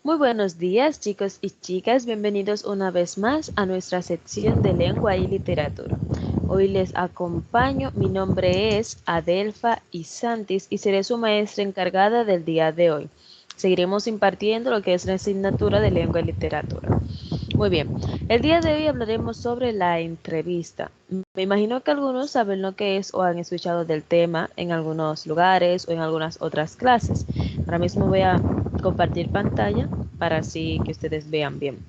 Muy buenos días, chicos y chicas. Bienvenidos una vez más a nuestra sección de lengua y literatura. Hoy les acompaño. Mi nombre es Adelfa Isantis y seré su maestra encargada del día de hoy. Seguiremos impartiendo lo que es la asignatura de lengua y literatura. Muy bien, el día de hoy hablaremos sobre la entrevista. Me imagino que algunos saben lo que es o han escuchado del tema en algunos lugares o en algunas otras clases. Ahora mismo voy a compartir pantalla para así que ustedes vean bien.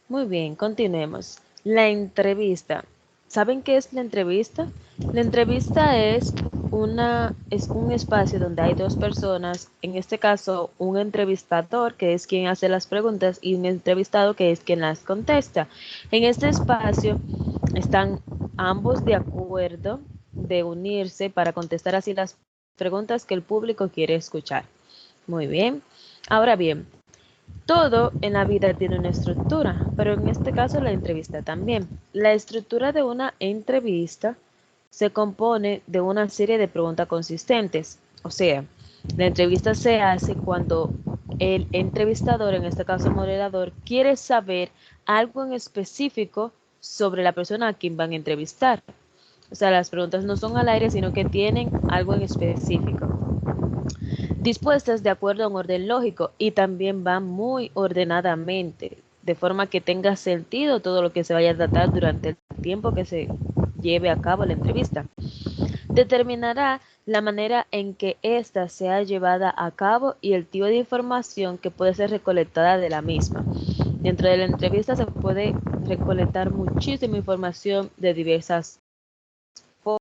Muy bien, continuemos. La entrevista. ¿Saben qué es la entrevista? La entrevista es un espacio donde hay dos personas, en este caso un entrevistador que es quien hace las preguntas y un entrevistado que es quien las contesta. En este espacio están ambos de acuerdo de unirse para contestar así las preguntas que el público quiere escuchar. Muy bien. Ahora bien, todo en la vida tiene una estructura, pero en este caso la entrevista también. La estructura de una entrevista se compone de una serie de preguntas consistentes. O sea, la entrevista se hace cuando el entrevistador, en este caso moderador, quiere saber algo en específico sobre la persona a quien van a entrevistar. O sea, las preguntas no son al aire, sino que tienen algo en específico dispuestas de acuerdo a un orden lógico y también van muy ordenadamente, de forma que tenga sentido todo lo que se vaya a tratar durante el tiempo que se lleve a cabo la entrevista. Determinará la manera en que ésta sea llevada a cabo y el tipo de información que puede ser recolectada de la misma. Dentro de la entrevista se puede recolectar muchísima información de diversas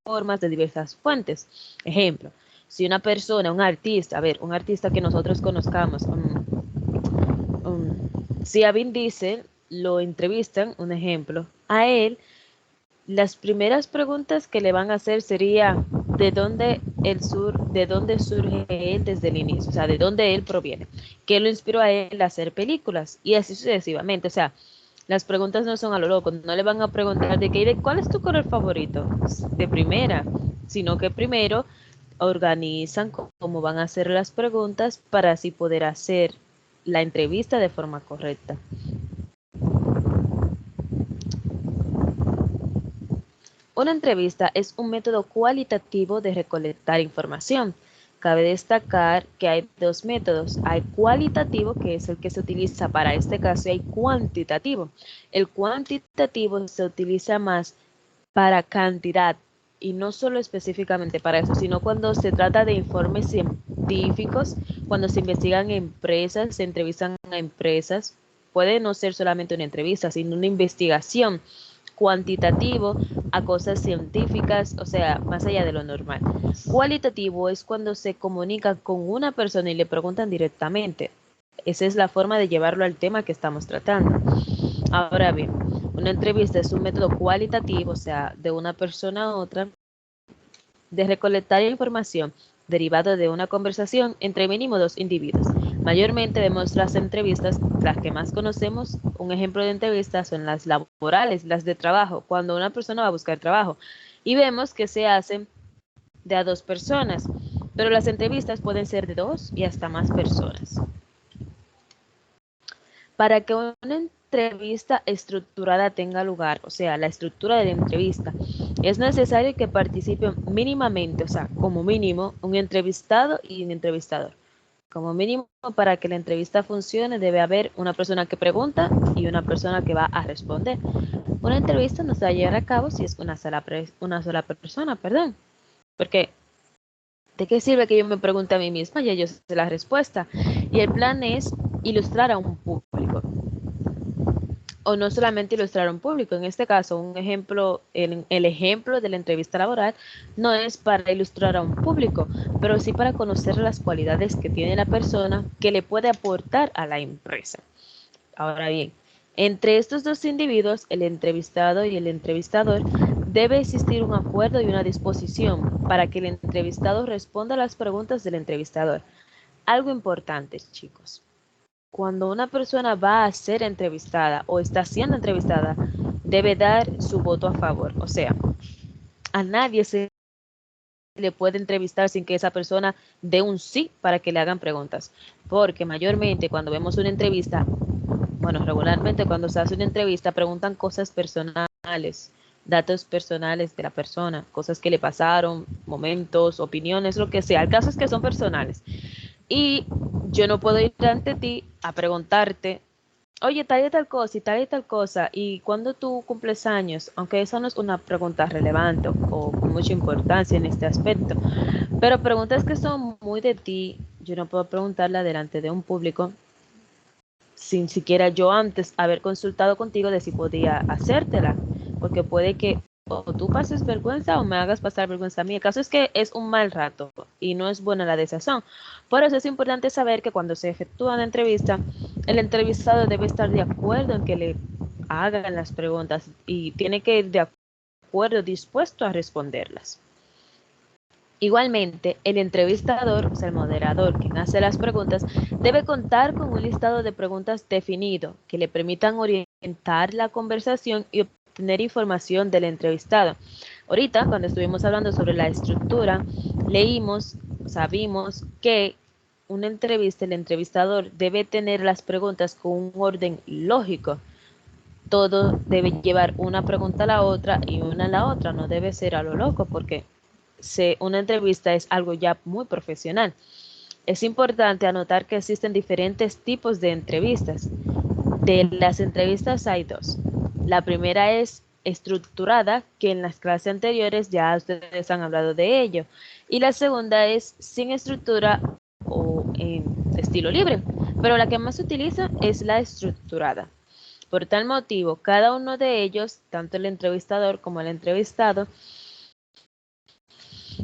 formas, de diversas fuentes. Ejemplo, si una persona, un artista, a ver, un artista que nosotros conozcamos, si a Vin Diesel lo entrevistan, un ejemplo, a él, las primeras preguntas que le van a hacer sería de dónde surge él desde el inicio, o sea, de dónde él proviene, qué lo inspiró a él a hacer películas y así sucesivamente, o sea, las preguntas no son a lo loco, no le van a preguntar de cuál es tu color favorito de primera, sino que primero organizan cómo van a hacer las preguntas para así poder hacer la entrevista de forma correcta. Una entrevista es un método cualitativo de recolectar información. Cabe destacar que hay dos métodos. Hay cualitativo, que es el que se utiliza para este caso, y hay cuantitativo. El cuantitativo se utiliza más para cantidad y no solo específicamente para eso, sino cuando se trata de informes científicos, cuando se investigan empresas, se entrevistan a empresas, puede no ser solamente una entrevista, sino una investigación cuantitativo a cosas científicas, o sea, más allá de lo normal. Cualitativo es cuando se comunican con una persona y le preguntan directamente. Esa es la forma de llevarlo al tema que estamos tratando. Ahora bien, una entrevista es un método cualitativo, o sea, de una persona a otra, de recolectar información derivada de una conversación entre mínimo dos individuos. Mayormente vemos las entrevistas, las que más conocemos, un ejemplo de entrevistas son las laborales, las de trabajo, cuando una persona va a buscar trabajo. Y vemos que se hacen de a dos personas, pero las entrevistas pueden ser de dos y hasta más personas. Para que una entrevista estructurada tenga lugar, o sea, la estructura de la entrevista, es necesario que participen mínimamente, o sea, como mínimo, un entrevistado y un entrevistador. Como mínimo, para que la entrevista funcione, debe haber una persona que pregunta y una persona que va a responder. Una entrevista no se va a llevar a cabo si es una sola persona, perdón. Porque, ¿de qué sirve que yo me pregunte a mí misma? Ya yo sé la respuesta. Y el plan es ilustrar a un público o no solamente ilustrar a un público. En este caso, un ejemplo, el ejemplo de la entrevista laboral no es para ilustrar a un público, pero sí para conocer las cualidades que tiene la persona que le puede aportar a la empresa. Ahora bien, entre estos dos individuos, el entrevistado y el entrevistador, debe existir un acuerdo y una disposición para que el entrevistado responda a las preguntas del entrevistador. Algo importante, chicos. cuando una persona va a ser entrevistada o está siendo entrevistada, debe dar su voto a favor. O sea, a nadie se le puede entrevistar sin que esa persona dé un sí para que le hagan preguntas. Porque mayormente cuando vemos una entrevista, bueno, regularmente cuando se hace una entrevista preguntan cosas personales, datos personales de la persona, cosas que le pasaron, momentos, opiniones, lo que sea. El caso es que son personales. Y yo no puedo ir ante ti a preguntarte, oye, tal y tal cosa y tal y tal cosa, y cuando tú cumples años, aunque eso no es una pregunta relevante o con mucha importancia en este aspecto, pero preguntas que son muy de ti, yo no puedo preguntarla delante de un público sin siquiera yo antes haber consultado contigo de si podía hacértela, porque puede que o tú pases vergüenza o me hagas pasar vergüenza a mí. El caso es que es un mal rato y no es buena la desazón. Por eso es importante saber que cuando se efectúa una entrevista, el entrevistado debe estar de acuerdo en que le hagan las preguntas y tiene que ir de acuerdo, dispuesto a responderlas. Igualmente, el entrevistador, o sea, el moderador, quien hace las preguntas, debe contar con un listado de preguntas definido que le permitan orientar la conversación y obtener información del entrevistado. Ahorita, cuando estuvimos hablando sobre la estructura, leímos, sabimos que una entrevista, el entrevistador debe tener las preguntas con un orden lógico. Todo debe llevar una pregunta a la otra y una a la otra, no debe ser a lo loco porque una entrevista es algo ya muy profesional. Es importante anotar que existen diferentes tipos de entrevistas. De las entrevistas hay dos. La primera es estructurada, que en las clases anteriores ya ustedes han hablado de ello. Y la segunda es sin estructura o en estilo libre. Pero la que más se utiliza es la estructurada. Por tal motivo, cada uno de ellos, tanto el entrevistador como el entrevistado,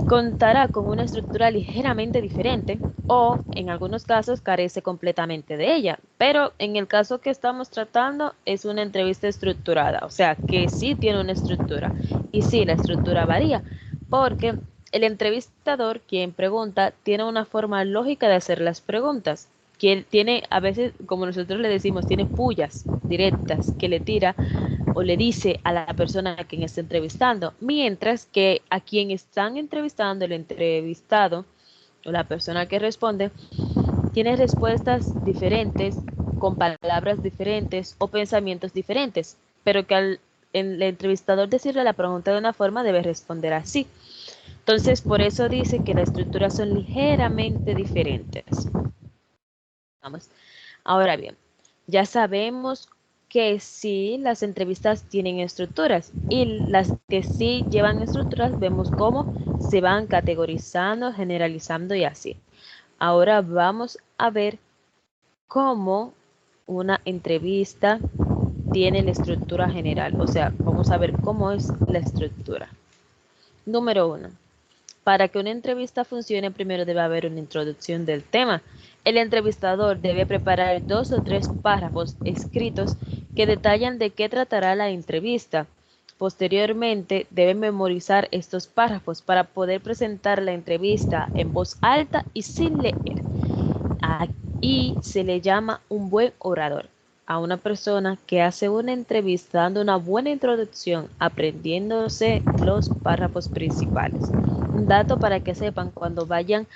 contará con una estructura ligeramente diferente o en algunos casos carece completamente de ella, pero en el caso que estamos tratando es una entrevista estructurada, o sea que sí tiene una estructura y sí la estructura varía porque el entrevistador, quien pregunta, tiene una forma lógica de hacer las preguntas, que tiene a veces, como nosotros le decimos, tiene pullas directas que le tira o le dice a la persona a quien está entrevistando, mientras que a quien están entrevistando, el entrevistado o la persona que responde, tiene respuestas diferentes, con palabras diferentes o pensamientos diferentes, pero que al el entrevistador decirle la pregunta de una forma debe responder así. Entonces, por eso dice que las estructuras son ligeramente diferentes. Vamos. Ahora bien, ya sabemos que sí, las entrevistas tienen estructuras y las que sí llevan estructuras vemos cómo se van categorizando, generalizando y así. Ahora vamos a ver cómo una entrevista tiene la estructura general. O sea, vamos a ver cómo es la estructura. Número uno. Para que una entrevista funcione, primero debe haber una introducción del tema. El entrevistador debe preparar 2 o 3 párrafos escritos que detallan de qué tratará la entrevista. Posteriormente, debe memorizar estos párrafos para poder presentar la entrevista en voz alta y sin leer. Y se le llama un buen orador a una persona que hace una entrevista dando una buena introducción, aprendiéndose los párrafos principales. Un dato para que sepan cuando vayan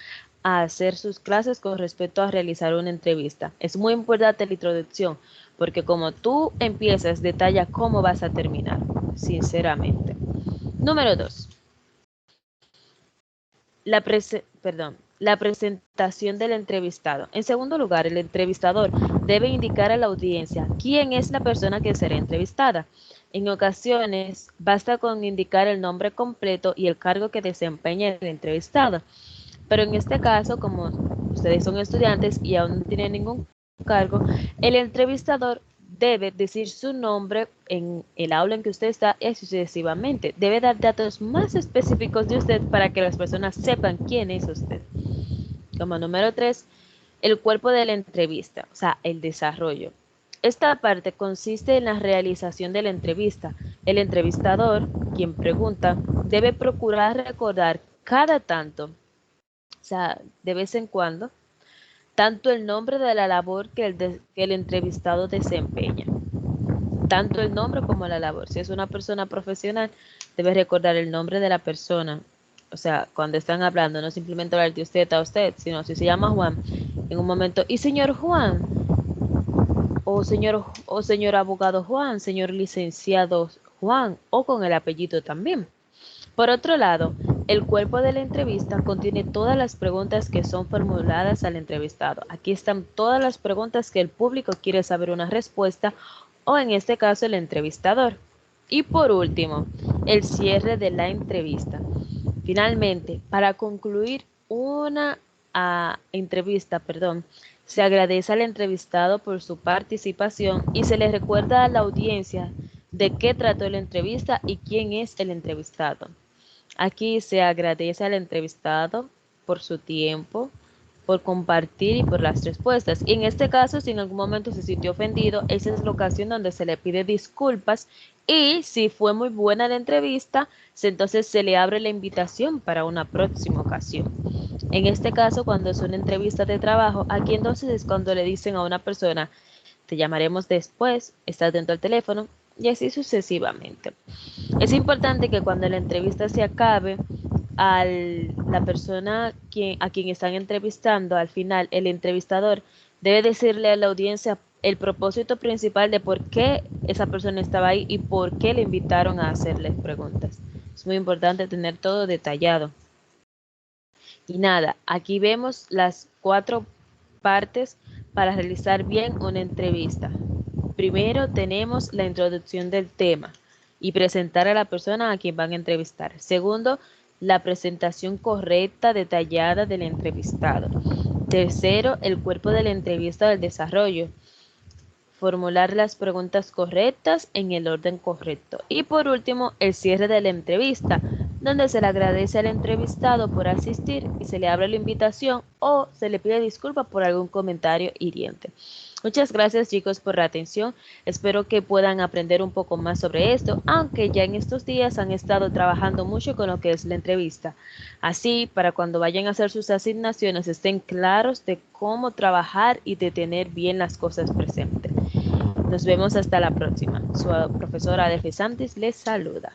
a hacer sus clases con respecto a realizar una entrevista. Es muy importante la introducción, porque como tú empiezas, detalla cómo vas a terminar, sinceramente. Número 2. La presentación del entrevistado. En segundo lugar, el entrevistador debe indicar a la audiencia quién es la persona que será entrevistada. En ocasiones, basta con indicar el nombre completo y el cargo que desempeña el entrevistado. Pero en este caso, como ustedes son estudiantes y aún no tienen ningún cargo, el entrevistador debe decir su nombre en el aula en que usted está y sucesivamente. Debe dar datos más específicos de usted para que las personas sepan quién es usted. Como número 3, el cuerpo de la entrevista, o sea, el desarrollo. Esta parte consiste en la realización de la entrevista. El entrevistador, quien pregunta, debe procurar recordar cada tanto, o sea, de vez en cuando, tanto el nombre de la labor que el entrevistado desempeña, tanto el nombre como la labor. Si es una persona profesional, debe recordar el nombre de la persona. O sea, cuando están hablando, no simplemente hablar de usted a usted, sino si se llama Juan, en un momento, y señor Juan, o señor abogado Juan, señor licenciado Juan, o con el apellido también. Por otro lado, el cuerpo de la entrevista contiene todas las preguntas que son formuladas al entrevistado. Aquí están todas las preguntas que el público quiere saber una respuesta o en este caso el entrevistador. Y por último, el cierre de la entrevista. Finalmente, para concluir una entrevista, se agradece al entrevistado por su participación y se le recuerda a la audiencia de qué trató la entrevista y quién es el entrevistado. Aquí se agradece al entrevistado por su tiempo, por compartir y por las respuestas. Y en este caso, si en algún momento se sintió ofendido, esa es la ocasión donde se le pide disculpas y si fue muy buena la entrevista, entonces se le abre la invitación para una próxima ocasión. En este caso, cuando es una entrevista de trabajo, aquí entonces es cuando le dicen a una persona, te llamaremos después, estás dentro del teléfono y así sucesivamente. Es importante que cuando la entrevista se acabe, la persona a quien están entrevistando, al final, el entrevistador debe decirle a la audiencia el propósito principal de por qué esa persona estaba ahí y por qué le invitaron a hacerles preguntas. Es muy importante tener todo detallado. Y nada, aquí vemos las 4 partes para realizar bien una entrevista. Primero tenemos la introducción del tema y presentar a la persona a quien van a entrevistar. Segundo, la presentación correcta, detallada del entrevistado. Tercero, el cuerpo de la entrevista del desarrollo. Formular las preguntas correctas en el orden correcto. Y por último, el cierre de la entrevista, donde se le agradece al entrevistado por asistir y se le abre la invitación o se le pide disculpas por algún comentario hiriente. Muchas gracias chicos por la atención, espero que puedan aprender un poco más sobre esto, aunque ya en estos días han estado trabajando mucho con lo que es la entrevista. Así, para cuando vayan a hacer sus asignaciones estén claros de cómo trabajar y de tener bien las cosas presentes. Nos vemos hasta la próxima. Su profesora Adelfi Santis les saluda.